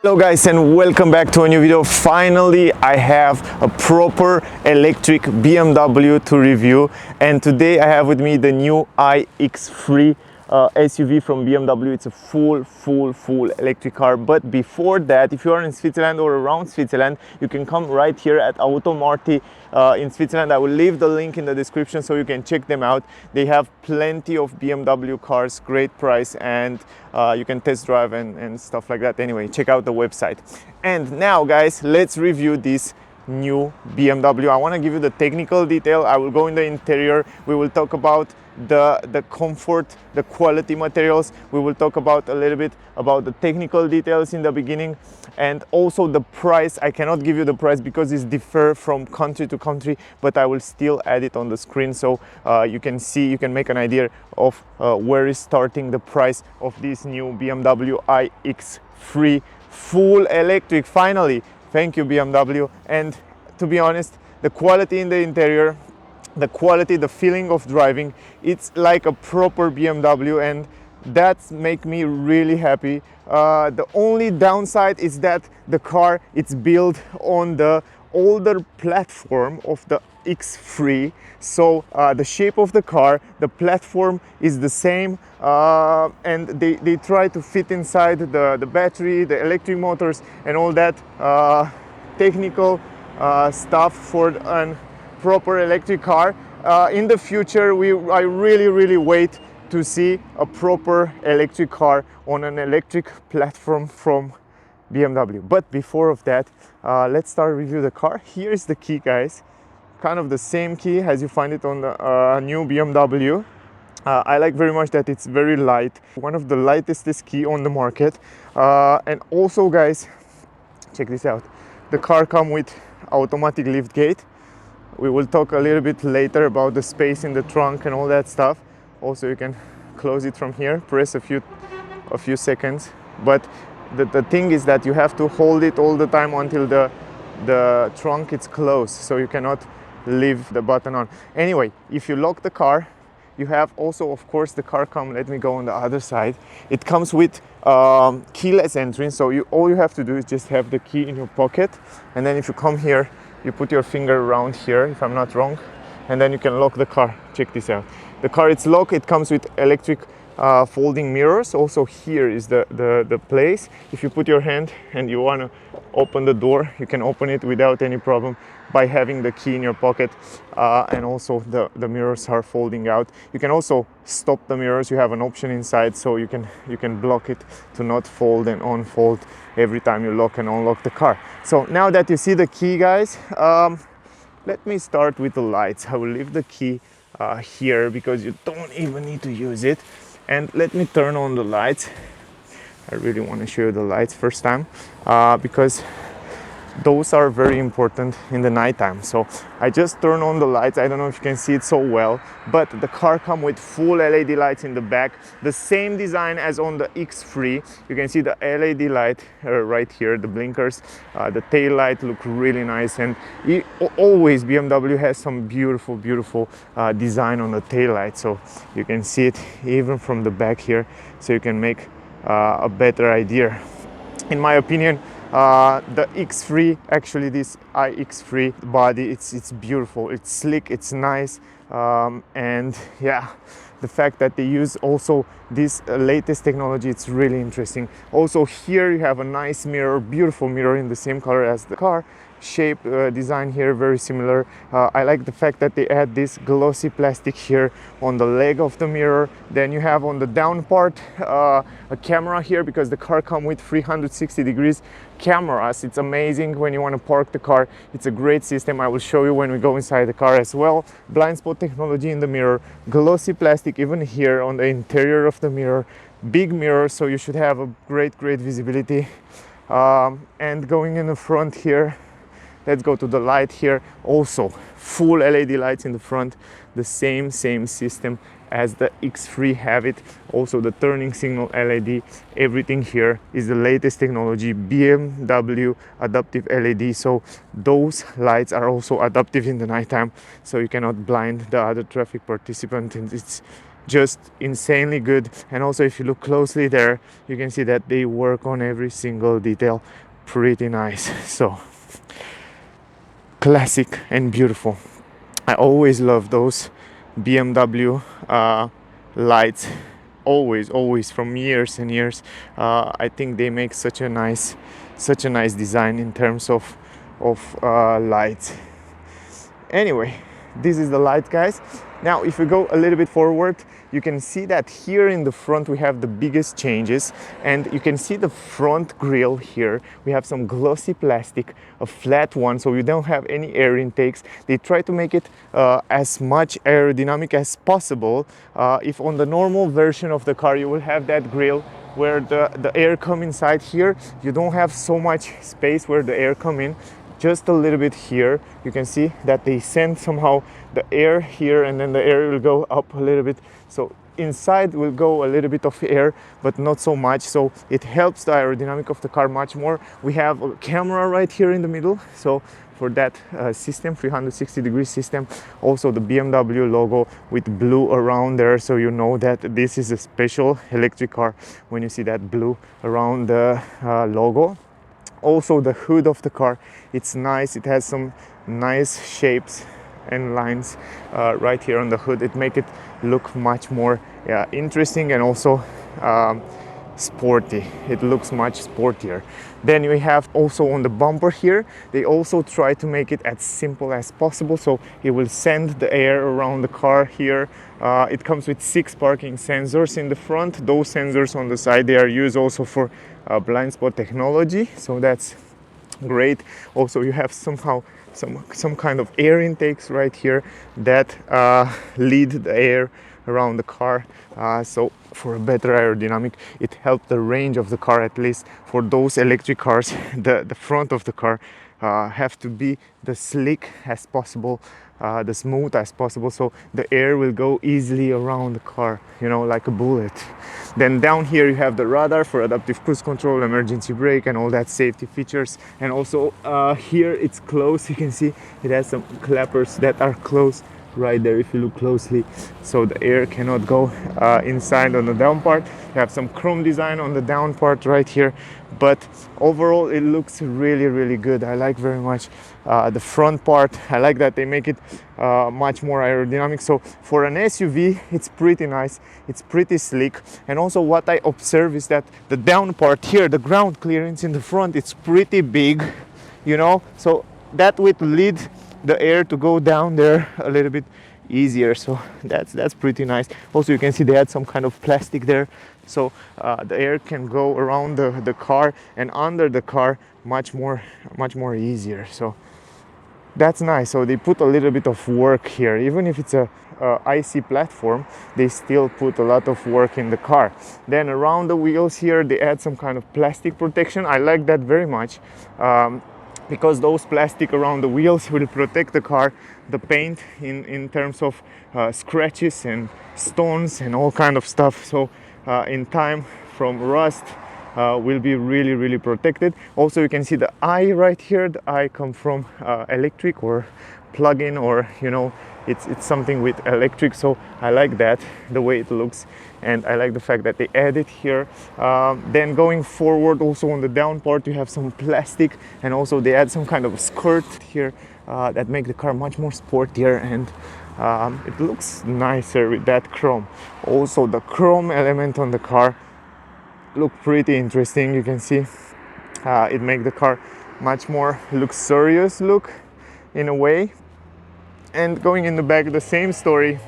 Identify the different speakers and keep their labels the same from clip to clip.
Speaker 1: Hello guys, and welcome back to a new video. Finally I have a proper electric BMW to review, and today I have with me the new iX3 SUV from BMW. It's a full electric car. But before that, if you are in Switzerland or around Switzerland, you can come right here at Automarti in Switzerland. I will leave the link in the description so you can check them out. They have plenty of BMW cars, great price, and you can test drive and stuff like that. Anyway, check out the website. And now guys, let's review this new BMW. I want to give you the technical detail. I will go in the interior. We will talk about the comfort, the quality materials. We will talk about a little bit about the technical details in the beginning, and also the price. I cannot give you the price because it's differ from country to country, but I will still add it on the screen so you can see, you can make an idea of where is starting the price of this new BMW iX3 full electric. Finally, thank you BMW. And to be honest, the quality in the interior, the quality, the feeling of driving, it's like a proper BMW, and that's make me really happy. The only downside is that the car, it's built on the older platform of the X3, so the shape of the car, the platform is the same, and they try to fit inside the battery, the electric motors and all that technical stuff for a proper electric car. In the future, I really wait to see a proper electric car on an electric platform from BMW. But before of that, let's start review the car. Here is the key, guys. Kind of the same key as you find it on the new BMW. I like very much that it's very light, one of the lightest key on the market. And also guys, check this out. The car comes with automatic lift gate. We will talk a little bit later about the space in the trunk and all that stuff. Also, you can close it from here, press a few seconds. But the thing is that you have to hold it all the time until the trunk is closed, so you cannot leave the button on. Anyway, if you lock the car, you have also, of course, the car let me go on the other side. It comes with keyless entry, so all you have to do is just have the key in your pocket, and then if you come here, you put your finger around here, if I'm not wrong, and then you can lock the car. Check this out. The car, it's locked. It comes with electric folding mirrors. Also here is the place. If you put your hand and you want to open the door, you can open it without any problem by having the key in your pocket. And also the mirrors are folding out. You can also stop the mirrors. You have an option inside, so you can block it to not fold and unfold every time you lock and unlock the car. So now that you see the key, guys, let me start with the lights. I will leave the key here because you don't even need to use it. And let me turn on the lights. I really want to show you the lights first time because those are very important in the nighttime. So I just turn on the lights. I don't know if you can see it so well, but the car comes with full LED lights in the back, the same design as on the X3. You can see the LED light right here, the blinkers, the tail light look really nice, and always BMW has some beautiful design on the tail light, so you can see it even from the back here, so you can make a better idea. In my opinion, the X3, actually this iX3 body, it's beautiful, it's slick, it's nice, and yeah, the fact that they use also this latest technology, it's really interesting. Also here you have a nice mirror, beautiful mirror in the same color as the car. Shape, design here very similar. I like the fact that they add this glossy plastic here on the leg of the mirror. Then you have on the down part a camera here, because the car comes with 360 degrees cameras. It's amazing when you want to park the car. It's a great system. I will show you when we go inside the car as well. Blind spot technology in the mirror, glossy plastic even here on the interior of the mirror, big mirror, so you should have a great visibility. And going in the front here, let's go to the light here. Also full LED lights in the front, the same system as the X3 have it. Also the turning signal LED, everything here is the latest technology, BMW adaptive LED. So those lights are also adaptive in the nighttime, so you cannot blind the other traffic participant, and just insanely good. And also if you look closely there, you can see that they work on every single detail pretty nice. So classic and beautiful. I always love those BMW lights, always from years and years. I think they make such a nice design in terms of lights. Anyway, this is the light, guys. Now if we go a little bit forward, you can see that here in the front we have the biggest changes, and you can see the front grille here. We have some glossy plastic, a flat one, so you don't have any air intakes. They try to make it as much aerodynamic as possible. If on the normal version of the car you will have that grille where the air come inside here, you don't have so much space where the air come in. Just a little bit here, you can see that they send somehow the air here, and then the air will go up a little bit. So inside will go a little bit of air, but not so much. So it helps the aerodynamic of the car much more. We have a camera right here in the middle. So for that system, 360-degree system, also the BMW logo with blue around there, so you know that this is a special electric car when you see that blue around the logo. Also the hood of the car, it's nice. It has some nice shapes and lines right here on the hood. It makes it look much more interesting and also sporty. It looks much sportier. Then we have also on the bumper here, they also try to make it as simple as possible, so it will send the air around the car here. It comes with 6 parking sensors in the front. Those sensors on the side, they are used also for blind spot technology, so that's great. Also you have somehow some kind of air intakes right here that lead the air around the car, so for a better aerodynamic. It helps the range of the car. At least for those electric cars, the front of the car have to be the slick as possible, the smooth as possible, so the air will go easily around the car, you know, like a bullet. Then down here you have the radar for adaptive cruise control, emergency brake, and all that safety features. And also here it's closed. You can see it has some clappers that are closed right there if you look closely, so the air cannot go inside on the down part. You have some chrome design on the down part right here, but overall it looks really good. I like very much the front part. I like that they make it much more aerodynamic. So for an SUV, it's pretty nice, it's pretty slick. And also what I observe is that the down part here, the ground clearance in the front, it's pretty big, you know, so that would lead the air to go down there a little bit easier. So that's pretty nice. Also you can see they had some kind of plastic there, so the air can go around the car and under the car much more easier. So that's nice. So they put a little bit of work here. Even if it's a IC platform, they still put a lot of work in the car. Then around the wheels here, they add some kind of plastic protection. I like that very much, because those plastic around the wheels will protect the car, the paint in terms of scratches and stones and all kind of stuff. So in time from rust, will be really protected. Also you can see the eye right here. The eye come from electric or plug-in, or you know, it's something with electric. So I like that, the way it looks, and I like the fact that they add it here. Then going forward, also on the down part, you have some plastic, and also they add some kind of skirt here that make the car much more sportier, and it looks nicer with that chrome. Also the chrome element on the car look pretty interesting. You can see it make the car much more luxurious look in a way. And going in the back, the same story,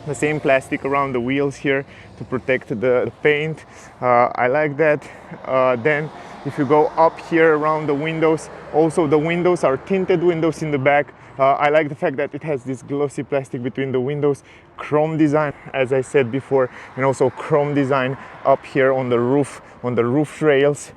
Speaker 1: the same plastic around the wheels here to protect the paint. I like that. Then if you go up here around the windows, also the windows are tinted windows in the back. I like the fact that it has this glossy plastic between the windows, chrome design as I said before, and also chrome design up here on the roof rails.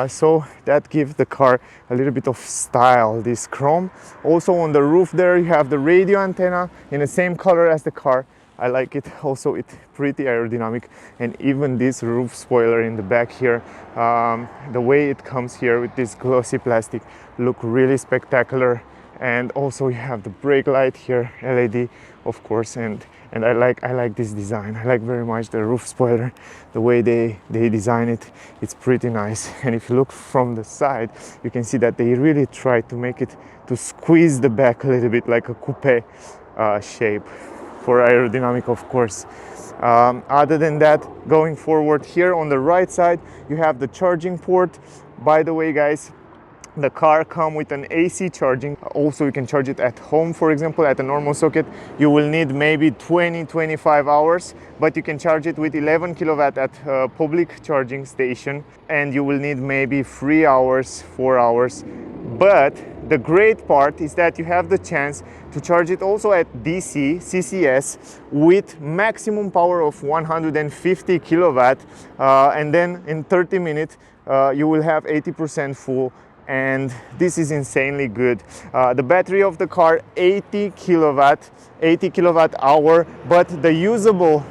Speaker 1: So that gives the car a little bit of style, this chrome. Also on the roof there you have the radio antenna in the same color as the car. I like it. Also it's pretty aerodynamic, and even this roof spoiler in the back here, the way it comes here with this glossy plastic look really spectacular And also you have the brake light here, LED of course, and I like this design. I like very much the roof spoiler, the way they design it. It's pretty nice. And if you look from the side, you can see that they really try to make it to squeeze the back a little bit like a coupe shape for aerodynamic, of course. Other than that, going forward here on the right side, you have the charging port. By the way, guys, the car comes with an AC charging. Also, you can charge it at home, for example, at a normal socket. You will need maybe 20-25 hours, but you can charge it with 11 kilowatt at a public charging station, and you will need maybe 3 hours, 4 hours. But the great part is that you have the chance to charge it also at DC, CCS, with maximum power of 150 kilowatt, and then in 30 minutes you will have 80% full. And this is insanely good. The battery of the car 80 kilowatt hour, but the usable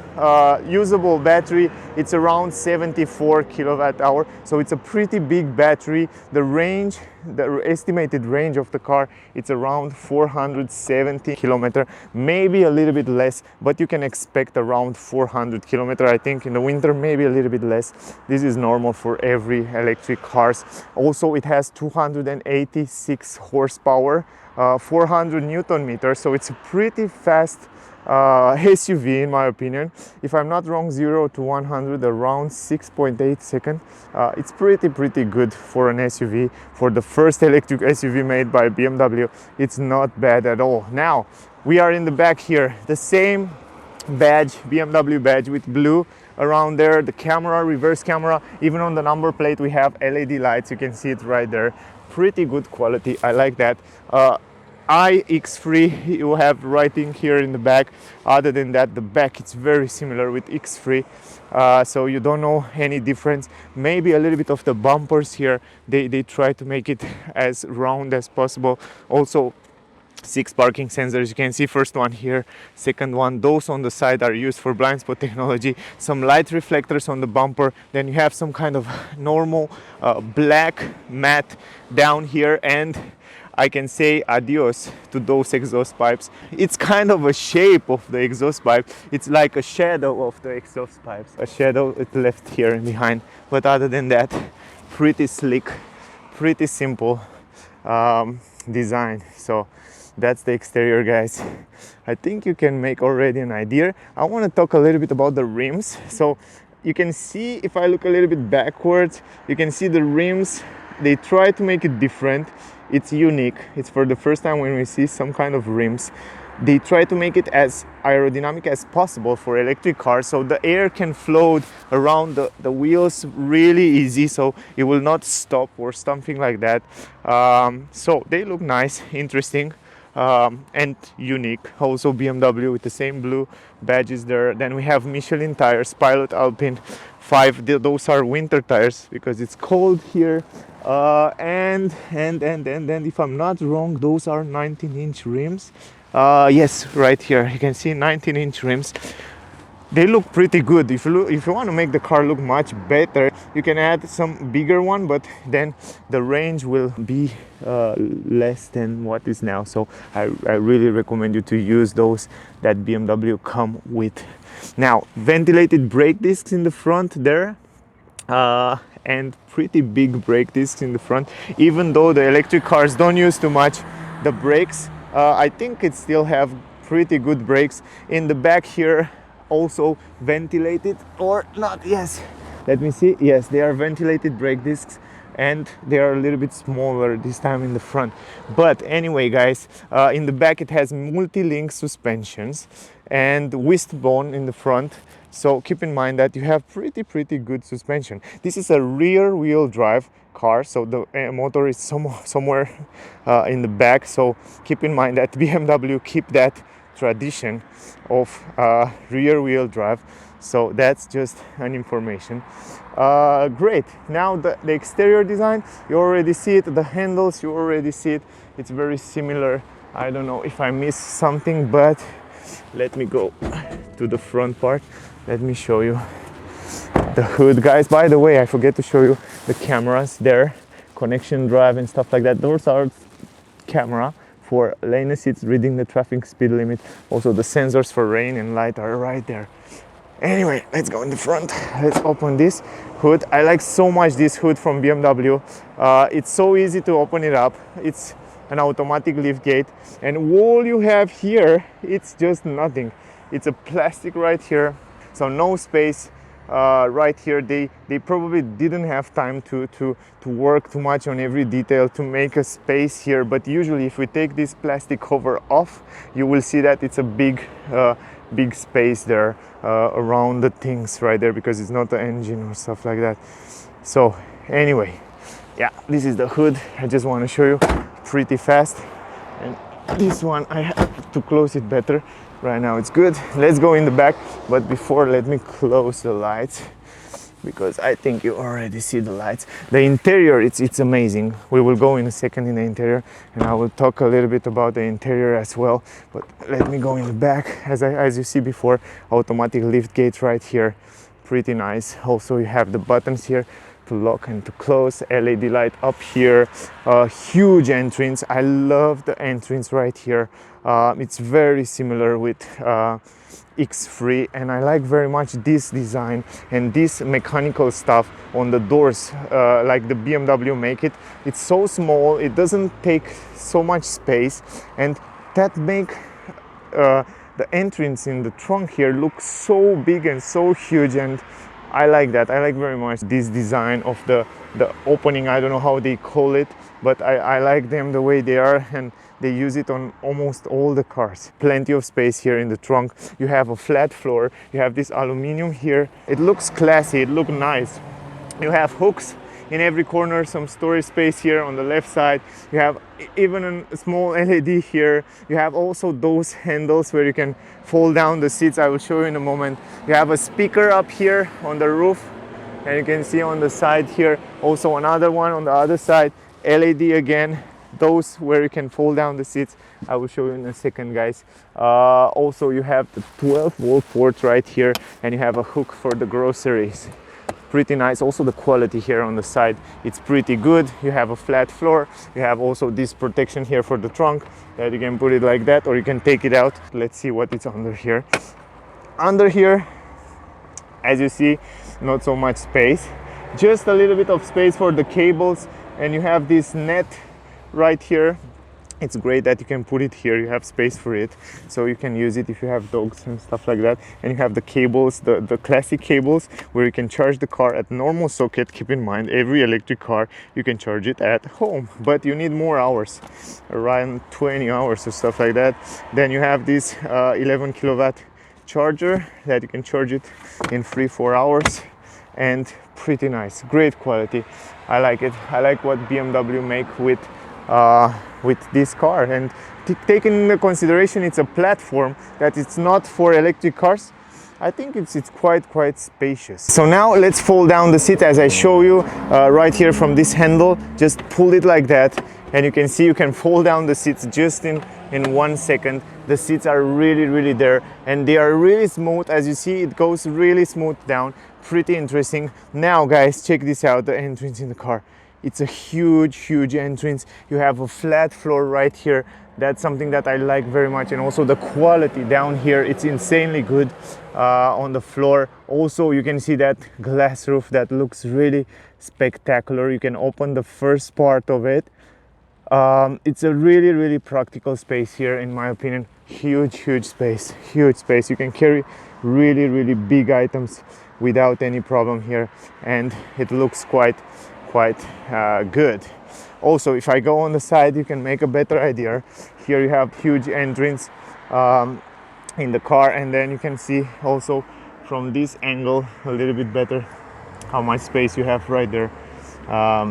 Speaker 1: battery, it's around 74 kilowatt hour, so it's a pretty big battery. The range, the estimated range of the car, it's around 470 kilometer, maybe a little bit less, but you can expect around 400 kilometer. I think in the winter maybe a little bit less. This is normal for every electric cars. Also, it has 286 horsepower, 400 Newton meters, so it's a pretty fast SUV in my opinion. If I'm not wrong, 0 to 100 around 6.8 seconds. It's pretty good for an SUV. For the first electric SUV made by BMW, it's not bad at all. Now we are in the back here, the same badge, BMW badge with blue around there, the camera, reverse camera, even on the number plate we have LED lights. You can see it right there. Pretty good quality, I like that. iX3 you have writing here in the back. Other than that, the back it's very similar with X3, so you don't know any difference. Maybe a little bit of the bumpers here, they try to make it as round as possible. Also 6 parking sensors, you can see first one here, second one, those on the side are used for blind spot technology. Some light reflectors on the bumper, then you have some kind of normal black mat down here, and I can say adios to those exhaust pipes. It's kind of a shape of the exhaust pipe. It's like a shadow of the exhaust pipes. A shadow it left here and behind. But other than that, pretty slick, pretty simple design. So that's the exterior, guys. I think you can make already an idea. I want to talk a little bit about the rims. So you can see, if I look a little bit backwards, you can see the rims, they try to make it different. It's unique. It's for the first time when we see some kind of rims. They try to make it as aerodynamic as possible for electric cars, so the air can float around the wheels really easy, so it will not stop or something like that. So they look nice, interesting, and unique. Also BMW with the same blue badges there. Then we have Michelin tires, Pilot Alpine 5. Those are winter tires because it's cold here. And if I'm not wrong, those are 19-inch rims. Yes, right here you can see 19-inch rims. They look pretty good. If you want to make the car look much better, you can add some bigger one, but then the range will be less than what is now. So I really recommend you to use those that BMW come with. Now, ventilated brake discs in the front there. And pretty big brake discs in the front. Even though the electric cars don't use too much the brakes, I think it still have pretty good brakes. In the back here, also ventilated or not. Yes, let me see. Yes, they are ventilated brake discs, and they are a little bit smaller this time in the front. But anyway, guys, in the back it has multi-link suspensions and wishbone in the front. So keep in mind that you have pretty good suspension. This is a rear wheel drive car, so the motor is somewhere in the back. So keep in mind that BMW keep that tradition of rear wheel drive. So that's just an information. Great. Now the exterior design, you already see it. The handles, you already see it. It's very similar. I don't know if I missed something, but let me go to the front part. Let me show you the hood, guys. By the way, I forget to show you the cameras there, connection drive and stuff like that. Those are camera for lane assist, reading the traffic speed limit. Also the sensors for rain and light are right there. Anyway, let's go in the front. Let's open this hood. I like so much this hood from BMW. It's so easy to open it up. It's an automatic lift gate, and all you have here, it's just nothing. It's a plastic right here, so no space right here. They probably didn't have time to work too much on every detail to make a space here, but usually if we take this plastic cover off, you will see that it's a big space there around the things right there, because it's not the engine or stuff like that. So anyway, yeah, this is the hood. I just want to show you pretty fast. And this one I have to close it better. Right now it's good. Let's go in the back, but before, let me close the lights, because I think you already see the lights. The interior, it's amazing. We will go in a second in the interior, and I will talk a little bit about the interior as well. But let me go in the back. As you see before, automatic lift gate right here, pretty nice. Also, you have the buttons here to lock and to close. LED light up here. Huge entrance. I love the entrance right here. It's very similar with X3, and I like very much this design and this mechanical stuff on the doors, like the BMW make it. It's so small, it doesn't take so much space, and that make the entrance in the trunk here look so big and so huge, and I like that. I like very much this design of the opening. I don't know how they call it, but I like them the way they are, and they use it on almost all the cars. Plenty of space here in the trunk. You have a flat floor. You have this aluminum here. It looks classy. It looks nice. You have hooks in every corner, some storage space here on the left side. You have even a small LED here. You have also those handles where you can fold down the seats. I will show you in a moment. You have a speaker up here on the roof, and you can see on the side here also another one on the other side. LED again. Those where you can fold down the seats, I will show you in a second, guys. Also, you have the 12-volt port right here, and you have a hook for the groceries. Pretty nice. Also, the quality here on the side, it's pretty good. You have a flat floor. You have also this protection here for the trunk, that you can put it like that, or you can take it out. Let's see what it's under here. Under here, as you see, not so much space, just a little bit of space for the cables, and you have this net right here. It's great that you can put it here. You have space for it, so you can use it if you have dogs and stuff like that. And you have the cables, the classic cables, where you can charge the car at normal socket. Keep in mind, every electric car you can charge it at home, but you need more hours, around 20 hours or stuff like that. Then you have this 11 kilowatt charger that you can charge it in 3-4 hours, and pretty nice, great quality. I like it. I like what BMW make with this car, and taking into consideration it's a platform that it's not for electric cars, I think it's quite spacious. So now let's fold down the seat as I show you right here from this handle. Just pull it like that, and you can see you can fold down the seats just in 1 second. The seats are really there, and they are really smooth. As you see, it goes really smooth down. Pretty interesting. Now guys, check this out, the entrance in the car. It's a huge entrance. You have a flat floor right here. That's something that I like very much, and also the quality down here, it's insanely good on the floor. Also, you can see that glass roof that looks really spectacular. You can open the first part of it. It's a really practical space here, in my opinion. Huge space. You can carry really big items without any problem here, and it looks quite good. Also, if I go on the side, you can make a better idea. Here you have huge entrance in the car, and then you can see also from this angle a little bit better how much space you have right there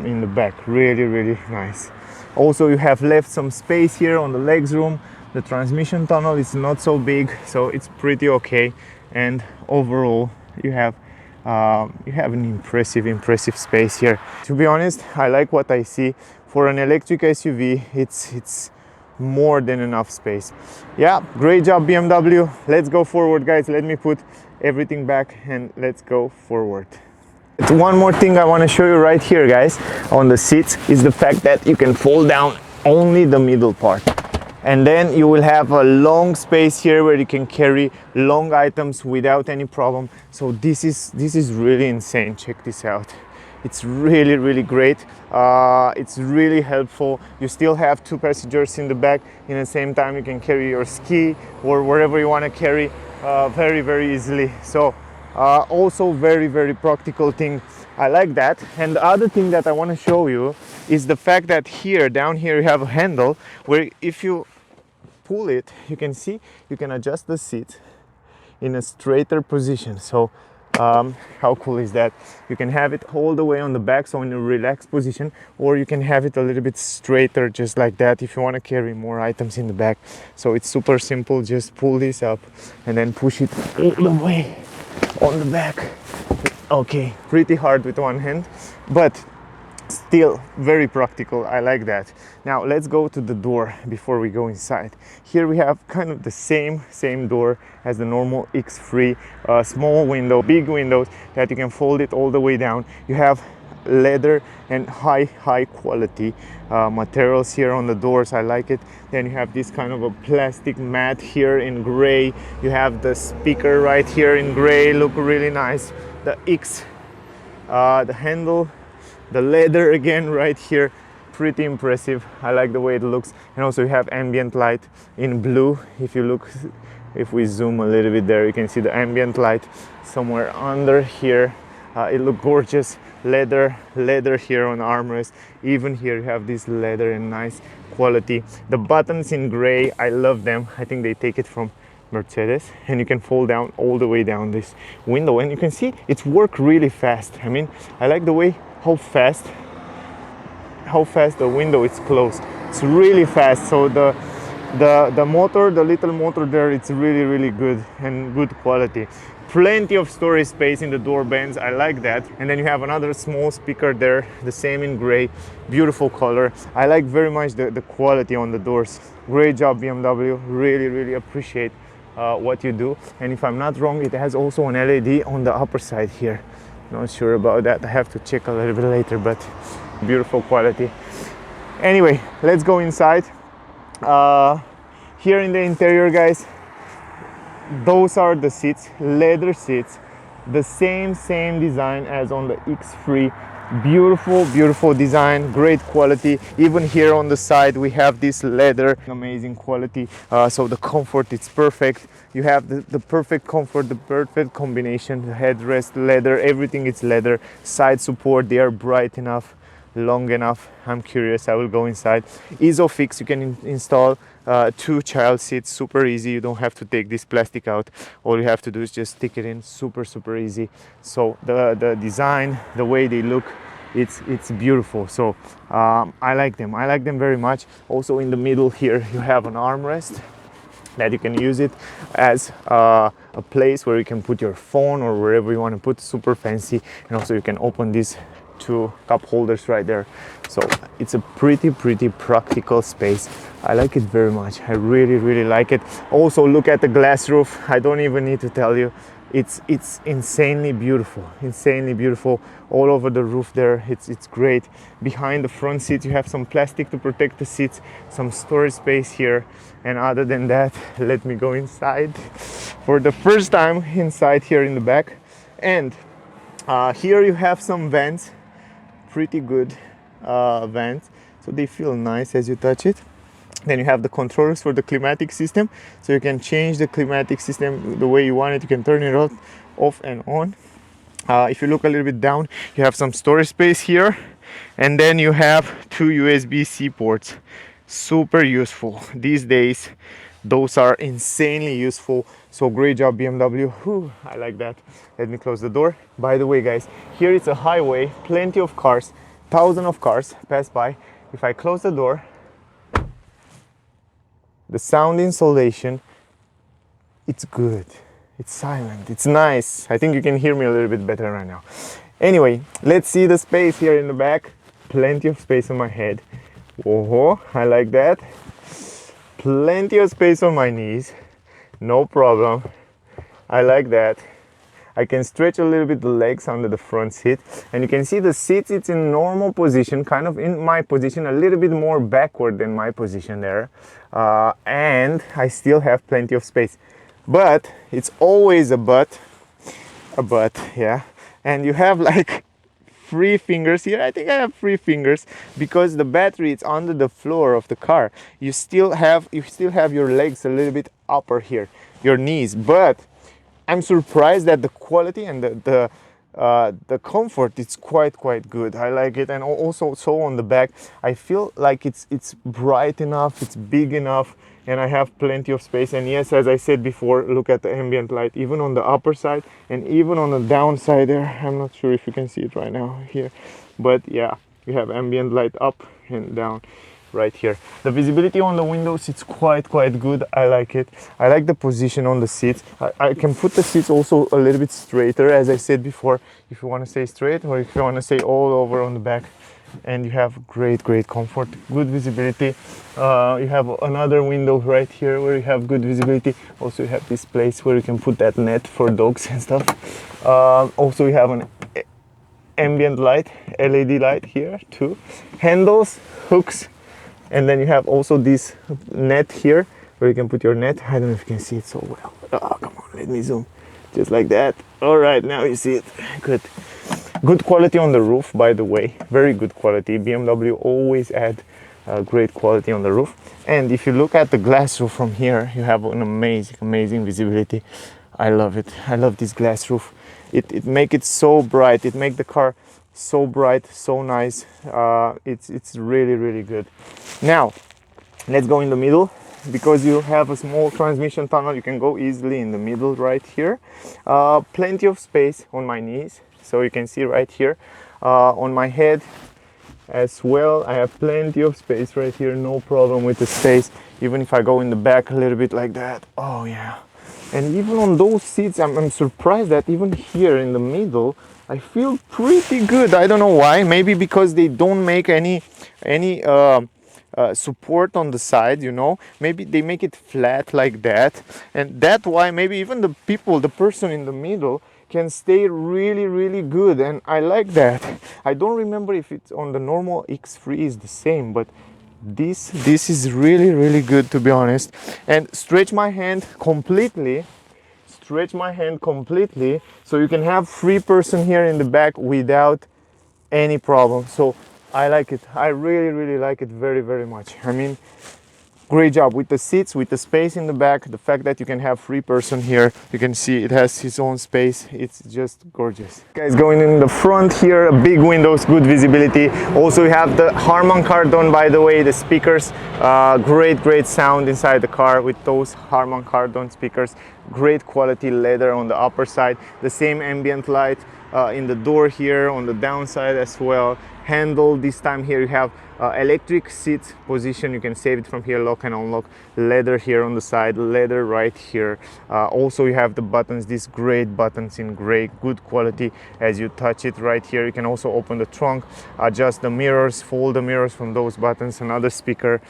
Speaker 1: in the back. Really nice. Also, you have left some space here on the legs room. The transmission tunnel is not so big, so it's pretty okay, and overall you have an impressive space here. To be honest, I like what I see. For an electric SUV, it's more than enough space. Yeah, great job BMW. Let's go forward, guys. Let me put everything back and let's go forward. One more thing I want to show you right here, guys, on the seats, is the fact that you can fold down only the middle part. And then you will have a long space here where you can carry long items without any problem. So this is really insane. Check this out. It's really great. It's really helpful. You still have 2 passengers in the back. In the same time, you can carry your ski or wherever you want to carry very easily. So also very practical thing. I like that. And the other thing that I want to show you is the fact that here, down here, you have a handle where if you pull it, you can see you can adjust the seat in a straighter position. So how cool is that? You can have it all the way on the back, so in a relaxed position, or you can have it a little bit straighter, just like that, if you want to carry more items in the back. So it's super simple. Just pull this up and then push it all the way on the back. Okay, pretty hard with one hand, but still very practical. I like that. Now let's go to the door before we go inside. Here we have kind of the same door as the normal X3. Small window, big windows that you can fold it all the way down. You have leather and high quality materials here on the doors. I like it. Then you have this kind of a plastic mat here in gray. You have the speaker right here in gray, look really nice. The X, the handle, the leather again right here, pretty impressive. I like the way it looks. And also you have ambient light in blue. If you look, if we zoom a little bit there, you can see the ambient light somewhere under here. It looks gorgeous. Leather here on the armrest. Even here you have this leather and nice quality. The buttons in gray, I love them. I think they take it from Mercedes, and you can fold down all the way down this window, and you can see it's work really fast. I mean, I like the way how fast the window is closed. It's really fast. So the motor, the little motor there, it's really good and good quality. Plenty of storage space in the door bands. I like that. And then you have another small speaker there, the same in gray. Beautiful color. I like very much the quality on the doors. Great job, BMW. Really appreciate what you do. And if I'm not wrong, it has also an LED on the upper side here. Not sure about that. I have to check a little bit later, but beautiful quality. Anyway, let's go inside. Here in the interior, guys, those are the seats, leather seats, the same design as on the X3. Beautiful design, great quality. Even here on the side we have this leather, amazing quality. So the comfort, it's perfect. You have the perfect comfort, the perfect combination. The headrest, leather, everything is leather. Side support, they are bright enough, long enough. I'm curious, I will go inside. Isofix, you can install 2 child seats, super easy. You don't have to take this plastic out. All you have to do is just stick it in, super easy. So the design, the way they look, it's beautiful. So I like them very much. Also in the middle here you have an armrest that you can use it as a place where you can put your phone or wherever you want to put. Super fancy. And also you can open these 2 cup holders right there. So it's a pretty practical space. I like it very much. I really like it. Also look at the glass roof. I don't even need to tell you, it's insanely beautiful all over the roof there. It's great. Behind the front seat you have some plastic to protect the seats, some storage space here. And other than that, let me go inside for the first time inside here in the back. And here you have some vents, pretty good vents, so they feel nice as you touch it. Then you have the controllers for the climatic system, so you can change the climatic system the way you want it. You can turn it off and on. If you look a little bit down, you have some storage space here, and then you have 2 USB-C ports. Super useful these days. Those are insanely useful. So great job, BMW. Whew, I like that. Let me close the door. By the way, guys, here it's a highway, plenty of cars, thousands of cars pass by. If I close the door, the sound insulation, it's good. It's silent. It's nice. I think you can hear me a little bit better right now. Anyway, let's see the space here in the back. Plenty of space on my head. Whoa, I like that. Plenty of space on my knees. No problem. I like that. I can stretch a little bit the legs under the front seat, and you can see the seats, it's in normal position, kind of in my position, a little bit more backward than my position there, and I still have plenty of space. But it's always a but, yeah. And you have like 3 fingers here. I think I have 3 fingers because the battery is under the floor of the car. You still have your legs a little bit upper here, your knees. But I'm surprised that the quality and the comfort, it's quite good. I like it. And also so on the back, I feel like it's bright enough, it's big enough, and I have plenty of space. And yes, as I said before, look at the ambient light, even on the upper side and even on the downside there. I'm not sure if you can see it right now here, but yeah, you have ambient light up and down right here. The visibility on the windows, it's quite good. I like it. I like the position on the seats. I can put the seats also a little bit straighter, as I said before, if you want to stay straight, or if you want to stay all over on the back. And you have great comfort, good visibility. You have another window right here where you have good visibility. Also you have this place where you can put that net for dogs and stuff. Also you have an ambient light, LED light here too. Handles, hooks, and then you have also this net here where you can put your net. I don't know if you can see it so well. Oh, come on, let me zoom. Just like that. All right, now you see it. Good quality on the roof, by the way, very good quality. BMW always add great quality on the roof. And if you look at the glass roof from here, you have an amazing visibility. I love it. I love this glass roof. It make it so bright. It make the car so bright, so nice. It's really good. Now let's go in the middle. Because you have a small transmission tunnel, you can go easily in the middle right here. Plenty of space on my knees, so you can see right here. On my head as well, I have plenty of space right here, no problem with the space. Even if I go in the back a little bit like that, oh yeah. And even on those seats, I'm surprised that even here in the middle, I feel pretty good. I don't know why, maybe because they don't make any support on the side, you know, maybe they make it flat like that, and that's why maybe even the person in the middle can stay really good, and I like that. I don't remember if it's on the normal X3 is the same, but this is really good, to be honest. And stretch my hand completely, so you can have 3 person here in the back without any problem. So I like it. I really like it very much. I mean, great job with the seats, with the space in the back, the fact that you can have 3 person here. You can see it has its own space. It's just gorgeous. Guys, going in the front here, big windows, good visibility. Also you have the Harman Kardon, by the way, the speakers. Great sound inside the car with those Harman Kardon speakers. Great quality leather on the upper side. The same ambient light in the door here, on the downside as well. Handle, this time here you have electric seat position. You can save it from here, lock and unlock. Leather here on the side, leather right here. Also you have the buttons, these great buttons in gray, good quality. As you touch it right here, you can also open the trunk, adjust the mirrors, fold the mirrors from those buttons. Another speaker,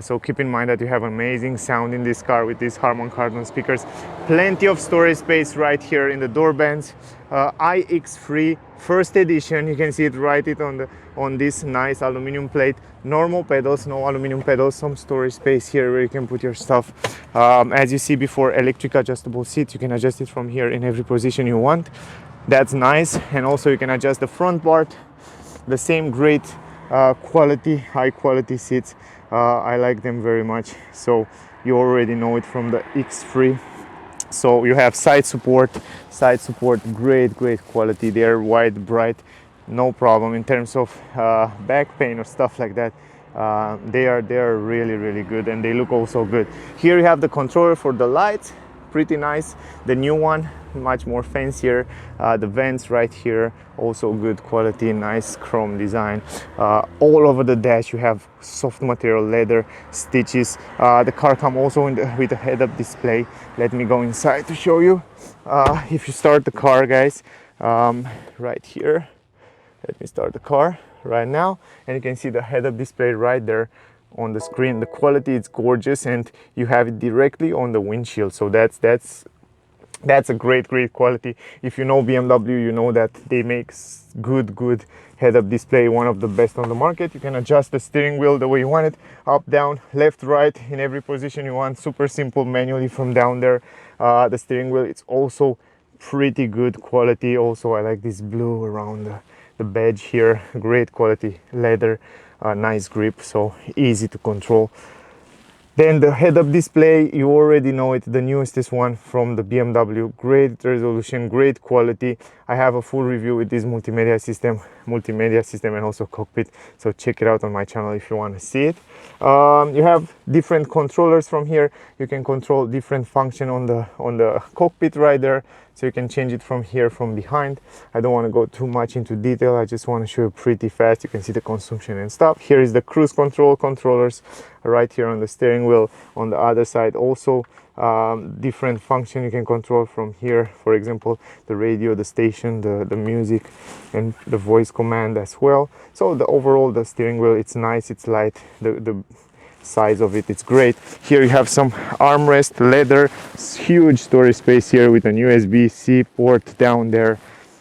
Speaker 1: so keep in mind that you have amazing sound in this car with these Harman Kardon speakers. Plenty of storage space right here in the door bands. iX3 first edition, you can see it right on this nice aluminum plate. Normal pedals, no aluminum pedals. Some storage space here where you can put your stuff. As you see before, electric adjustable seat. You can adjust it from here in every position you want. That's nice. And also you can adjust the front part. The same great quality, high quality seats. I like them very much. So you already know it from the X3. So you have side support, great quality. They're wide, bright, no problem in terms of back pain or stuff like that. They are really good, and they look also good. Here you have the controller for the lights, pretty nice. The new one, much more fancier. The vents right here, also good quality, nice chrome design. All over the dash you have soft material leather stitches. The car comes also with a head-up display. Let me go inside to show you. If you start the car, guys, right here, let me start the car right now, and you can see the head-up display right there on the screen. The quality is gorgeous, and you have it directly on the windshield, so that's That's a great quality. If you know BMW, you know that they make good head-up display, one of the best on the market. You can adjust the steering wheel the way you want it, up, down, left, right, in every position you want. Super simple, manually from down there. The steering wheel, it's also pretty good quality. Also, I like this blue around the badge here. Great quality leather, nice grip, so easy to control. Then the head-up display, you already know it, the newest one from the BMW. Great resolution, great quality. I have a full review with this multimedia system and also cockpit, so check it out on my channel if you want to see it. You have different controllers from here. You can control different function on the cockpit right there, so you can change it from here, from behind. I don't want to go too much into detail, I just want to show you pretty fast. You can see the consumption and stuff. Here is the cruise control controllers right here on the steering wheel. On the other side also different function you can control from here. For example, the radio, the station, the music, and the voice command as well. So the overall, the steering wheel, it's nice, it's light, the size of it, it's great. Here you have some armrest, leather, huge storage space here with an USB-C port down there.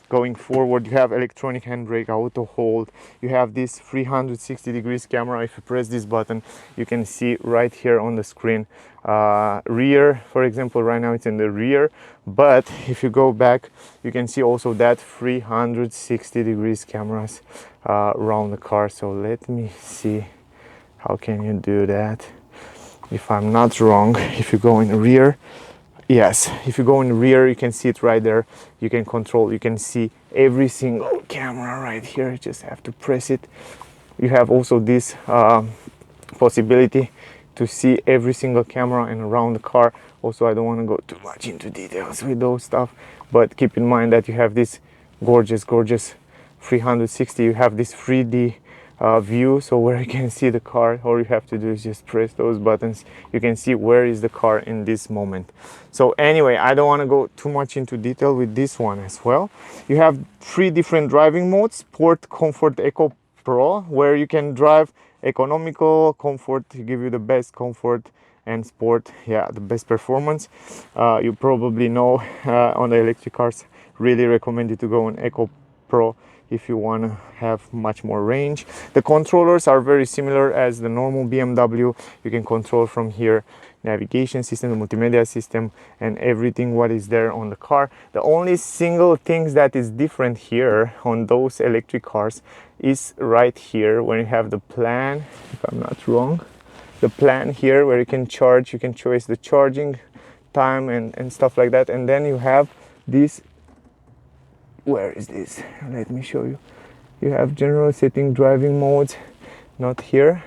Speaker 1: Going forward, you have electronic handbrake, auto hold. You have this 360 degrees camera. If you press this button, you can see right here on the screen rear. For example, right now it's in the rear, but if you go back, you can see also that 360 degrees cameras around the car. So let me see, how can you do that? If I'm not wrong, if you go in the rear, yes, if you go in the rear, you can see it right there. You can control, you can see every single camera right here. You just have to press it. You have also this possibility to see every single camera and around the car. Also, I don't want to go too much into details with those stuff, but keep in mind that you have this gorgeous 360. You have this 3D view, so where you can see the car. All you have to do is just press those buttons. You can see where is the car in this moment. So anyway, I don't want to go too much into detail with this one as well. You have 3 different driving modes: Sport, Comfort, Eco, Pro, where you can drive economical, comfort to give you the best comfort, and sport, yeah, the best performance. You probably know on the electric cars, really recommend you to go on Eco Pro if you want to have much more range. The controllers are very similar as the normal BMW. You can control from here navigation system, the multimedia system, and everything what is there on the car. The only single things that is different here on those electric cars is right here when you have the plan, if I'm not wrong, the plan here where you can charge, you can choose the charging time and stuff like that. And then you have this, where is this? Let me show you. You have general setting, driving modes, not here.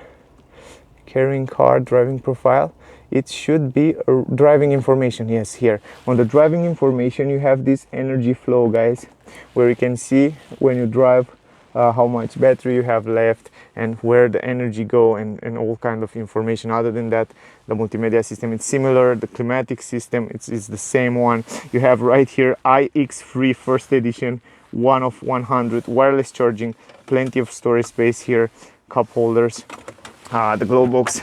Speaker 1: Carrying car, driving profile. It should be driving information, yes, here. On the driving information, you have this energy flow, guys, where you can see when you drive how much battery you have left and where the energy go, and all kind of information. Other than that, the multimedia system, it's similar. The climatic system, it's the same one. You have right here iX3 first edition, 1 of 100, wireless charging, plenty of storage space here, cup holders. The glow box,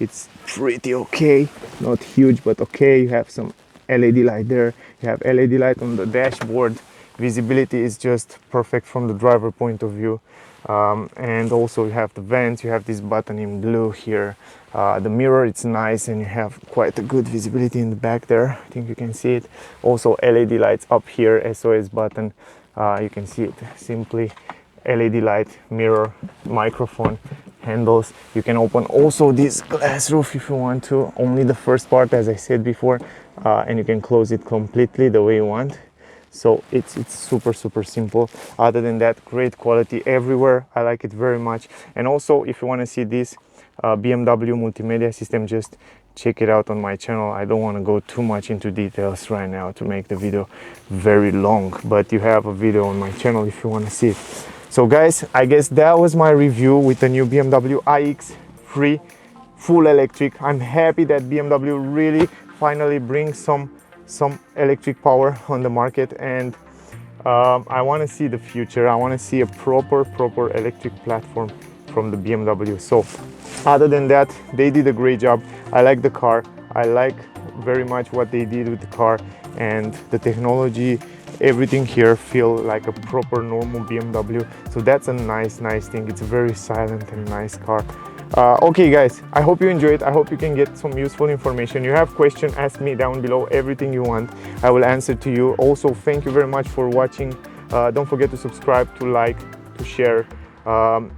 Speaker 1: it's pretty okay, not huge but okay. You have some LED light there, you have LED light on the dashboard. Visibility is just perfect from the driver point of view. And also you have the vents, you have this button in blue here. The mirror, it's nice, and you have quite a good visibility in the back there. I think you can see it. Also LED lights up here, SOS button. You can see it simply. LED light, mirror, microphone, handles. You can open also this glass roof if you want to, only the first part as I said before, and you can close it completely the way you want. So it's super simple. Other than that, great quality everywhere. I like it very much. And also, if you want to see this BMW multimedia system, just check it out on my channel. I don't want to go too much into details right now to make the video very long, but you have a video on my channel if you want to see it. So guys, I guess that was my review with the new BMW iX3 full electric. I'm happy that BMW really finally brings some electric power on the market, and I want to see the future. I want to see a proper electric platform from the BMW. So other than that, they did a great job. I like the car. I like very much what they did with the car. and the technology, everything here feel like a proper normal BMW. So that's a nice thing. It's a very silent and nice car. Okay guys, I hope you enjoyed. I hope you can get some useful information. You have questions, ask me down below, everything you want, I will answer to you. Also, thank you very much for watching. Don't forget to subscribe, to like, to share,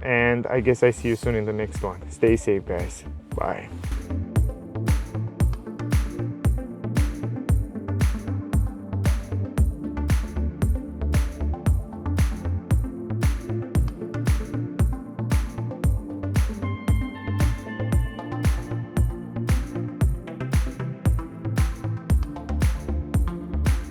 Speaker 1: and I guess I see you soon in the next one. Stay safe guys. Bye.